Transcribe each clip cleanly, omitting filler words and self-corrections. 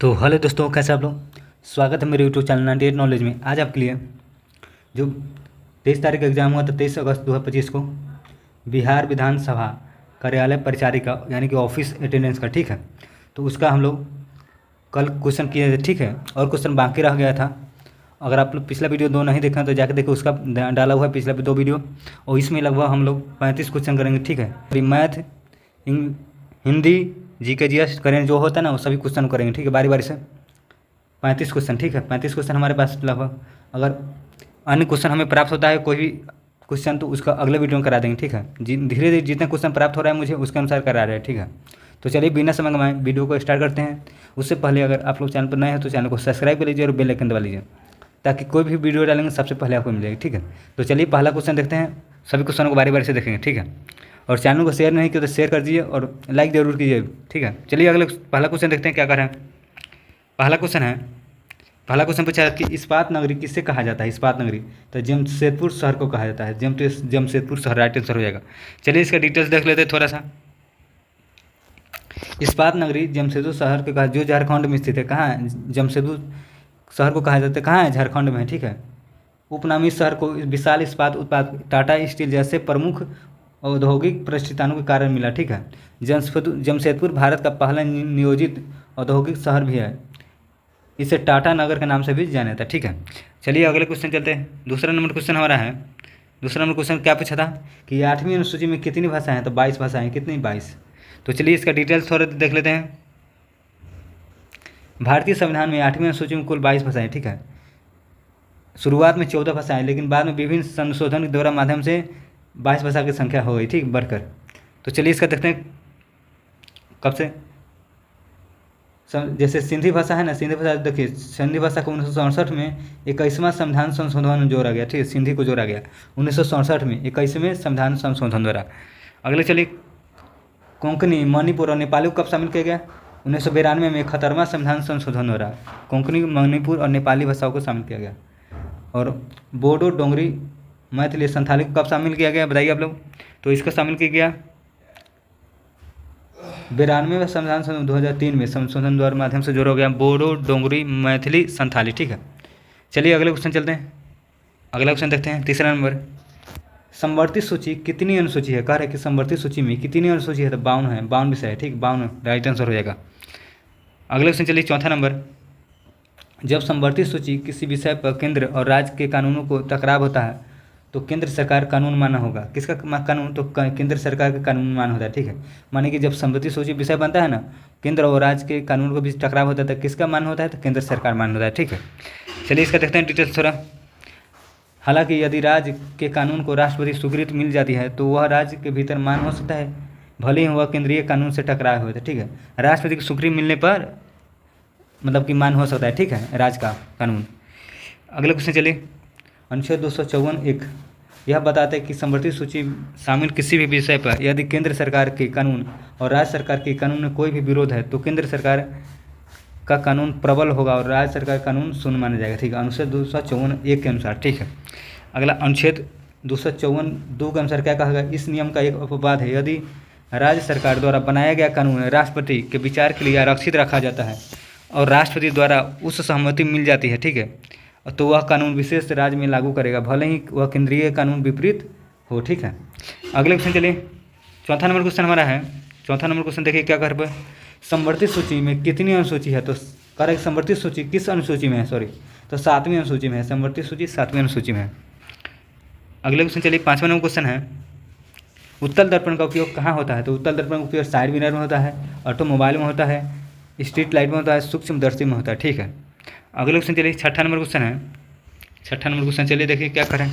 तो हेलो दोस्तों, कैसे आप लोग। स्वागत है मेरे यूट्यूब चैनल 98 नॉलेज में। आज आपके लिए जो 23 तारीख का एग्ज़ाम हुआ था, 23 अगस्त 2025 को, बिहार विधानसभा कार्यालय परिचारिका यानी कि ऑफिस अटेंडेंस का, ठीक है। तो उसका हम लोग कल क्वेश्चन किए थे, ठीक है। और क्वेश्चन बाकी रह गया था। अगर आप लोग पिछला वीडियो 2 नहीं देखा तो जाकर देखो, उसका डाला हुआ है पिछला 2 वीडियो। और इसमें लगभग हम लोग 35 क्वेश्चन करेंगे, ठीक है। मैथ, हिंदी, जीके जीएस करेंगे, जो होता है ना वो सभी क्वेश्चन करेंगे, ठीक है, बारी बारी से। 35 क्वेश्चन, ठीक है। 35 क्वेश्चन हमारे पास लगभग। अगर अन्य क्वेश्चन हमें प्राप्त होता है कोई भी क्वेश्चन, तो उसका अगले वीडियो में करा देंगे, ठीक है। धीरे धीरे जितना क्वेश्चन प्राप्त हो रहा है मुझे, उसके अनुसार करा रहे हैं, ठीक है। तो चलिए बिना समय गंवाए वीडियो को स्टार्ट करते हैं। उससे पहले अगर आप लोग चैनल पर नए हैं तो चैनल को सब्सक्राइब कर लीजिए और बेल आइकन दबा लीजिए, ताकि कोई भी वीडियो डालेंगे सबसे पहले आपको मिलेगी, ठीक है। तो चलिए पहला क्वेश्चन देखते हैं। सभी क्वेश्चनों को बारी बारी से देखेंगे, ठीक है। और चैनल को शेयर नहीं किया तो शेयर कर दीजिए और लाइक जरूर कीजिए, ठीक है। चलिए अगले पहला क्वेश्चन देखते हैं क्या कर रहे हैं। पहला क्वेश्चन पूछा है कि इस्पात नगरी किससे कहा जाता है। इस्पात नगरी तो जमशेदपुर शहर को कहा जाता है। जमशेदपुर शहर राइट आंसर हो जाएगा। चलिए इसका डिटेल्स देख लेते हैं थोड़ा सा। इस्पात नगरी जमशेदपुर शहर को कहा, जो झारखंड में स्थित है। कहाँ है? जमशेदपुर शहर को कहा जाता है, कहाँ है? झारखंड में है, ठीक है। उपनामी शहर को विशाल इस्पात उत्पाद टाटा स्टील जैसे प्रमुख औद्योगिक प्रतिष्ठानों के कारण मिला, ठीक है। जमशेदपुर भारत का पहला नियोजित औद्योगिक शहर भी है। इसे टाटा नगर के नाम से भी जाना जाता है, ठीक है। चलिए अगले क्वेश्चन चलते हैं। दूसरा नंबर क्वेश्चन हमारा है। दूसरा नंबर क्वेश्चन क्या पूछा था कि 8वीं अनुसूची में कितनी भाषाएं हैं। तो 22 भाषाएं। कितनी? 22। तो चलिए इसका डिटेल्स थोड़ा देख लेते हैं। भारतीय संविधान में 8वीं अनुसूची में कुल 22 भाषाएं, ठीक है। शुरुआत में 14 भाषाएं, लेकिन बाद में विभिन्न संशोधन के द्वारा माध्यम से 22 भाषा की संख्या हो गई, ठीक, बढ़कर। तो चलिए इसका देखते हैं कब से। जैसे सिंधी भाषा है ना, सिंधी भाषा देखिए, सिंधी भाषा को 1967 में 21वां संविधान संशोधन जोड़ा गया, ठीक है। सिंधी को जोड़ा गया 1967 में 21वें संविधान संशोधन द्वारा। अगले चलिए कोंकणी, मणिपुर और नेपाली को कब शामिल किया गया। 1992 में 71वां संविधान संशोधन द्वारा कोंकणी, मणिपुर और नेपाली भाषाओं को शामिल किया गया। और बोडो, डोंगरी, मैथिली, संथाली को कब शामिल किया गया, बताइए आप लोग। तो इसको शामिल किया गया 92वें संविधान संशोधन 2003 में संशोधन द्वारा माध्यम से जोड़ा गया बोडो, डोंगरी, मैथिली, संथाली, ठीक है। चलिए अगले क्वेश्चन चलते हैं। अगला क्वेश्चन देखते हैं। तीसरा नंबर, संवर्ती सूची कितनी अनुसूची है। कह रहे कि संवर्ती सूची में कितनी अनुसूची है। तो 52 है, 52 विषय है, ठीक, 52 राइट आंसर हो जाएगा। अगले क्वेश्चन चलिए चौथा नंबर, जब संवर्ती सूची किसी विषय पर केंद्र और राज्य के कानूनों को टकराव होता है तो केंद्र सरकार कानून माना होगा। किसका कानून? तो केंद्र सरकार का कानून माना होता है, ठीक है। माने कि जब संवर्ती सूची विषय बनता है ना, केंद्र और राज्य के कानून को भी टकराव होता है तो किसका मान होता है? तो केंद्र सरकार मान होता है, ठीक है। चलिए इसका देखते हैं डिटेल्स थोड़ा। हालांकि यदि राज्य के कानून को राष्ट्रपति स्वीकृति मिल जाती है तो वह राज्य के भीतर मान हो सकता है, भले ही वह केंद्रीय कानून से टकराए हुए थे, ठीक है। राष्ट्रपति की स्वीकृति मिलने पर मतलब कि मान हो सकता है, ठीक है, राज्य का कानून। अगले क्वेश्चन चलिए। अनुच्छेद 254(1) यह बताता है कि संवर्ती सूची शामिल किसी भी विषय पर यदि केंद्र सरकार के कानून और राज्य सरकार के कानून में कोई भी विरोध है तो केंद्र सरकार का कानून प्रबल होगा और राज्य सरकार का कानून शून्य माना जाएगा, ठीक है। अनुच्छेद 254(1) के अनुसार, ठीक है। अगला अनुच्छेद 254(2) के अनुसार क्या कहा गया। इस नियम का एक अपवाद है, यदि राज्य सरकार द्वारा बनाया गया कानून राष्ट्रपति के विचार के लिए आरक्षित रखा जाता है और राष्ट्रपति द्वारा उस सहमति मिल जाती है, ठीक है, तो वह कानून विशेष राज्य में लागू करेगा, भले ही वह केंद्रीय कानून विपरीत हो, ठीक है। अगले क्वेश्चन चलिए। चौथा नंबर क्वेश्चन हमारा है। चौथा नंबर क्वेश्चन देखिए क्या कर पाए। संवर्ती सूची में कितनी अनुसूची है। तो करें संवर्ती सूची किस अनुसूची में है, सॉरी, तो 7वीं अनुसूची में है। संवर्ती सूची 7वीं अनुसूची में है। अगले क्वेश्चन चलिए। 5वां नंबर क्वेश्चन है, उत्तल दर्पण का उपयोग कहाँ होता है। तो उत्तल दर्पण का उपयोग साइड मिरर में होता है, ऑटोमोबाइल में होता है, स्ट्रीट लाइट में होता है, सूक्ष्मदर्शी में होता है, ठीक है। अगले क्वेश्चन चलिए। 6ठा नंबर क्वेश्चन है। 6ठा नंबर क्वेश्चन चलिए देखिए क्या करें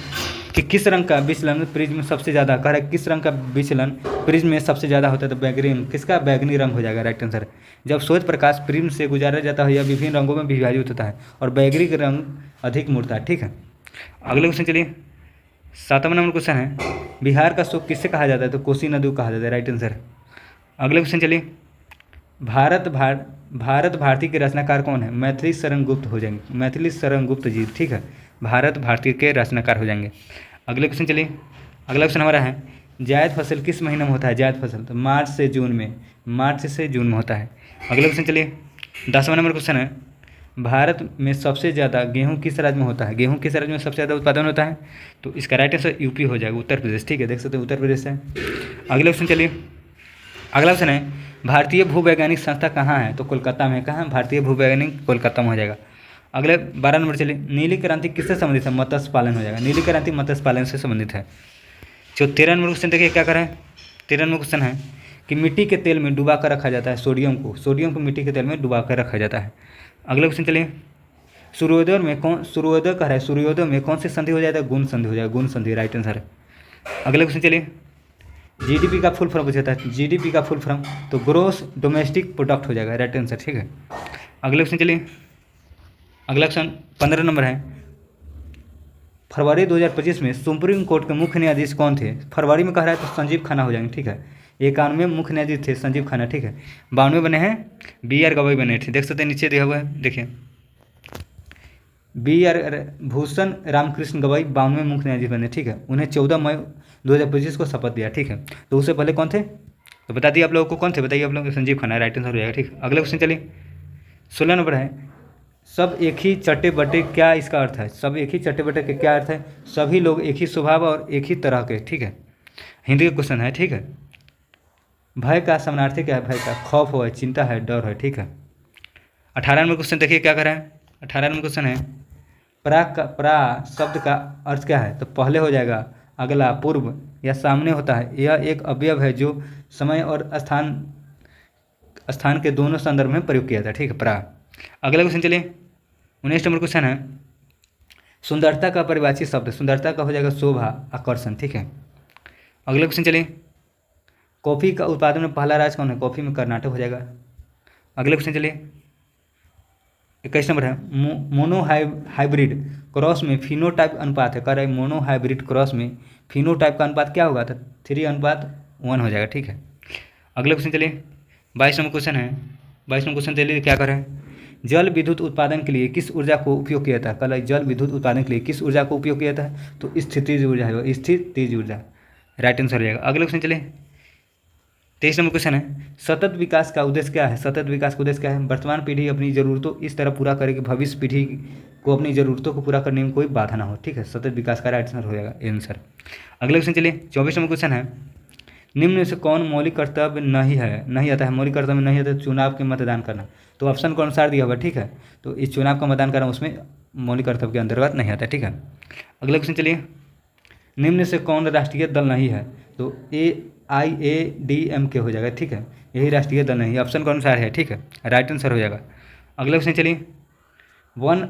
कि किस रंग का विचलन प्रिज्म में सबसे ज़्यादा, कह रहा है किस रंग का विचलन प्रिज्म में सबसे ज़्यादा होता है। तो बैगनी, किसका? बैगनी रंग हो जाएगा राइट आंसर। जब श्वेत प्रकाश प्रिज्म से गुजारा जाता है यह विभिन्न रंगों में विभाजित होता है और बैगनी रंग अधिक मुड़ता है, ठीक है। अगले क्वेश्चन चलिए। 7वां नंबर क्वेश्चन है, बिहार का शोक किससे कहा जाता है। तो कोसी नदी को कहा जाता है राइट आंसर। अगले क्वेश्चन चलिए। भारत भारती के रचनाकार कौन है। मैथिली शरण गुप्त हो जाएंगे, मैथिली शरण गुप्त जी, ठीक है, भारत भारती के रचनाकार हो जाएंगे। अगले क्वेश्चन चलिए। अगला क्वेश्चन हमारा है, जायद फसल किस महीने में होता है। जायद फसल तो मार्च से जून में, मार्च से जून में होता है। अगले क्वेश्चन चलिए। 10वां नंबर क्वेश्चन है, भारत में सबसे ज़्यादा गेहूँ किस राज्य में होता है? गेहूँ किस राज्य में सबसे ज़्यादा उत्पादन होता है? तो इसका राइट आंसर यूपी हो जाएगा, उत्तर प्रदेश। ठीक है, देख सकते हैं उत्तर प्रदेश है। अगले क्वेश्चन चलिए, अगला क्वेश्चन है, भारतीय भूवैज्ञानिक संस्था कहाँ है? तो कोलकाता में। कहाँ? भारतीय भूवैज्ञानिक कोलकाता में हो जाएगा। अगले 12 नंबर चलिए, नीली क्रांति किससे संबंधित है? मत्स्य पालन हो जाएगा। नीली क्रांति मत्स्य पालन से संबंधित है। जो 13 नंबर क्वेश्चन देखिए क्या करें। 13 नंबर क्वेश्चन है कि मिट्टी के तेल में डुबा कर रखा जाता है सोडियम को मिट्टी के तेल में डुबा कर रखा जाता है। अगले क्वेश्चन चलिए, सूर्योदय में कौन सी संधि हो जाता है? गुण संधि हो जाएगा, गुण संधि राइट आंसर है। अगले क्वेश्चन चलिए, जीडीपी का फुल फॉर्म पूछा था, जीडीपी का फुल फॉर्म तो ग्रोस डोमेस्टिक प्रोडक्ट हो जाएगा, राइट आंसर। ठीक है, अगले क्वेश्चन चलिए, अगला क्वेश्चन 15 नंबर है, फरवरी 2025 में सुप्रीम कोर्ट के मुख्य न्यायाधीश कौन थे? फरवरी में कह रहा है तो संजीव खन्ना हो जाएंगे। ठीक है, 91 मुख्य न्यायाधीश थे संजीव खन्ना। ठीक है, 92 बने हैं BR गवई बने थे, देख सकते हैं नीचे दिया हुआ है, देखिए BR भूषण रामकृष्ण गवई 92 मुख्य न्यायाधीश बने। ठीक है, उन्हें 14 मई 2025 को शपथ दिया। ठीक है, तो उससे पहले कौन थे? तो बता दिए आप लोगों को, कौन थे बताइए आप लोग? संजीव खन्ना राइट आंसर हो जाएगा। ठीक, अगले क्वेश्चन चलिए, 16 नंबर है, सब एक ही चट्टे बट्टे क्या इसका अर्थ है? सब एक ही चट्टे बट्टे के क्या अर्थ है? सभी लोग एक ही स्वभाव और एक ही तरह के। ठीक है, हिंदी का क्वेश्चन है। ठीक है, भय का समानार्थी क्या है? भय का खौफ है, चिंता है, डर है। ठीक है, 18 नंबर क्वेश्चन देखिए क्या कर रहा है। 18 नंबर क्वेश्चन है, प्रा शब्द का अर्थ क्या है? तो पहले हो जाएगा, अगला, पूर्व या सामने होता है। यह एक अवयव है जो समय और स्थान के दोनों संदर्भ में प्रयोग किया जाता है। ठीक है, प्रा। अगला क्वेश्चन चलिए, 19 नंबर क्वेश्चन है, सुंदरता का परिभाषित शब्द, सुंदरता का हो जाएगा शोभा, आकर्षण। ठीक है, अगला क्वेश्चन चलिए, कॉफ़ी का उत्पादन में पहला राज्य कौन है? कॉफ़ी में कर्नाटक हो जाएगा। अगले क्वेश्चन चलिए, 21 नंबर है, मोनो हाइब्रिड क्रॉस में फिनोटाइप अनुपात है। कह रहा है मोनो हाइब्रिड क्रॉस में फिनोटाइप का अनुपात क्या होगा? तो 3:1 हो जाएगा। ठीक है, अगले क्वेश्चन चलिए, 22 नंबर क्वेश्चन है। 22 नंबर क्वेश्चन चलिए क्या कर रहे हैं, जल विद्युत उत्पादन के लिए किस ऊर्जा को उपयोग किया था? कल जल विद्युत उत्पादन के लिए किस ऊर्जा को उपयोग किया था? तो स्थितिज ऊर्जा है, स्थितिज ऊर्जा राइट आंसर हो जाएगा। अगले क्वेश्चन चलिए, 23 नंबर क्वेश्चन है, सतत विकास का उद्देश्य क्या है? सतत विकास का उद्देश्य क्या है? वर्तमान पीढ़ी अपनी ज़रूरतों इस तरह पूरा करे कि भविष्य पीढ़ी को अपनी ज़रूरतों को पूरा करने में कोई बाधा ना हो। ठीक है, सतत विकास का राइट आंसर हो जाएगा आंसर। अगले क्वेश्चन चलिए, 24 नंबर क्वेश्चन है, निम्न में से कौन मौलिक कर्तव्य नहीं आता है? मौलिक कर्तव्य में नहीं आता है चुनाव के मतदान करना। तो ऑप्शन के अनुसार दिया हुआ। ठीक है, तो इस चुनाव का मतदान करना उसमें मौलिक कर्तव्य के अंतर्गत नहीं आता है। ठीक है, अगले क्वेश्चन चलिए, निम्न से कौन राष्ट्रीय दल नहीं है? तो AIADMK हो जाएगा। ठीक है, यही राष्ट्रीय दल नहीं है, ऑप्शन के अनुसार है। ठीक है, राइट आंसर हो जाएगा। अगले क्वेश्चन चलिए, वन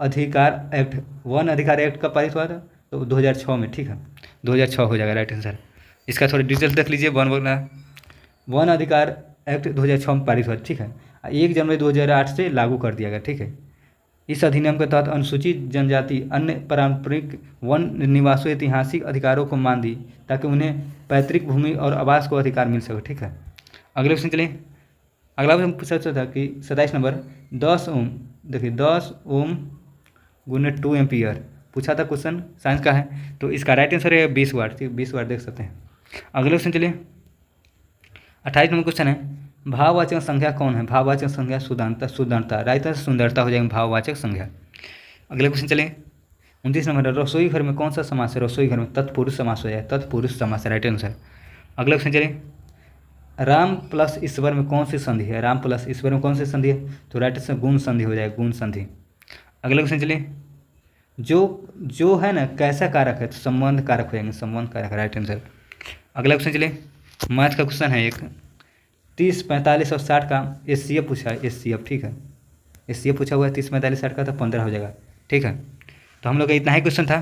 अधिकार एक्ट कब पारित हुआ था? तो 2006 में। ठीक है, 2006 हो जाएगा राइट आंसर। इसका थोड़ा डिटेल्स देख लीजिए। वन अधिकार एक्ट 2006 में पारित हुआ। ठीक है, 1 जनवरी 2008 से लागू कर दिया गया। ठीक है, इस अधिनियम के तहत अनुसूचित जनजाति अन्य पारंपरिक वन निवासों ऐतिहासिक अधिकारों को मान दी ताकि उन्हें पैतृक भूमि और आवास को अधिकार मिल सके। ठीक है, अगले क्वेश्चन चलिए, अगला क्वेश्चन पूछा था कि 27 नंबर 10 ओम, देखिए 10 ओम गुने 2 एम्पियर पूछा था, क्वेश्चन साइंस का है। तो इसका राइट आंसर है 20 वाट। ठीक, 20 वाट देख सकते हैं। अगले क्वेश्चन चलिए, 28 नंबर क्वेश्चन है, भाववाचक संज्ञा कौन है? भाववाचक संज्ञा सुंदरता राइट आंसर सुंदरता हो जाएगा भाववाचक संज्ञा। अगले क्वेश्चन चलिए, 29 नंबर, रसोई घर में कौन सा समास है? रसोई घर में तत्पुरुष समास हो जाए, तत्पुरुष समास राइट आंसर। अगले क्वेश्चन चलिए, राम प्लस ईश्वर में कौन सी संधि है? राम प्लस ईश्वर में कौन सी संधि है? तो राइट आंसर गुण संधि हो जाएगा, गुण संधि। अगले क्वेश्चन चलिए, जो है ना कैसा कारक है? तो संबंध कारक हो जाएंगे, संबंध कारक राइट आंसर। अगला क्वेश्चन चलिए, मैथ का क्वेश्चन है एक 30, 45 और 60 का SCF पूछा है, SCF। ठीक है, SCF पूछा हुआ है 30, 45, 60 का, तो 15 हो जाएगा। ठीक है, तो हम लोग का इतना ही क्वेश्चन था,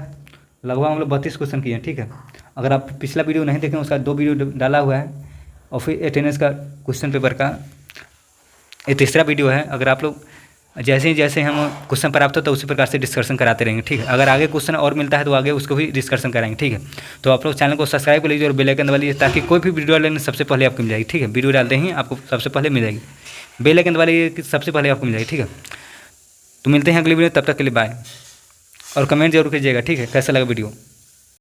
लगभग हम लोग 32 क्वेश्चन किए हैं। ठीक है, अगर आप पिछला वीडियो नहीं देखें उसका 2 वीडियो डाला हुआ है, और फिर अटेंडेंस का क्वेश्चन पेपर का ये तीसरा वीडियो है। अगर आप लोग जैसे हम क्वेश्चन प्राप्त हो तो उसी प्रकार से डिस्कशन कराते रहेंगे। ठीक है, अगर आगे क्वेश्चन और मिलता है तो आगे उसको भी डिस्कशन कराएंगे। ठीक है, तो आप लोग चैनल को सब्सक्राइब कर लीजिए और बेल आइकन दबा लीजिए ताकि कोई भी वीडियो डालने सबसे पहले आपको मिल जाएगी। ठीक है, वीडियो डालते ही आपको सबसे पहले मिल जाएगी, बेल आइकन दबा लीजिए कि सबसे पहले आपको मिल जाएगी। ठीक है, तो मिलते हैं अगली वीडियो, तब तक के लिए बाय, और कमेंट जरूर कीजिएगा। ठीक है, कैसा लगा वीडियो।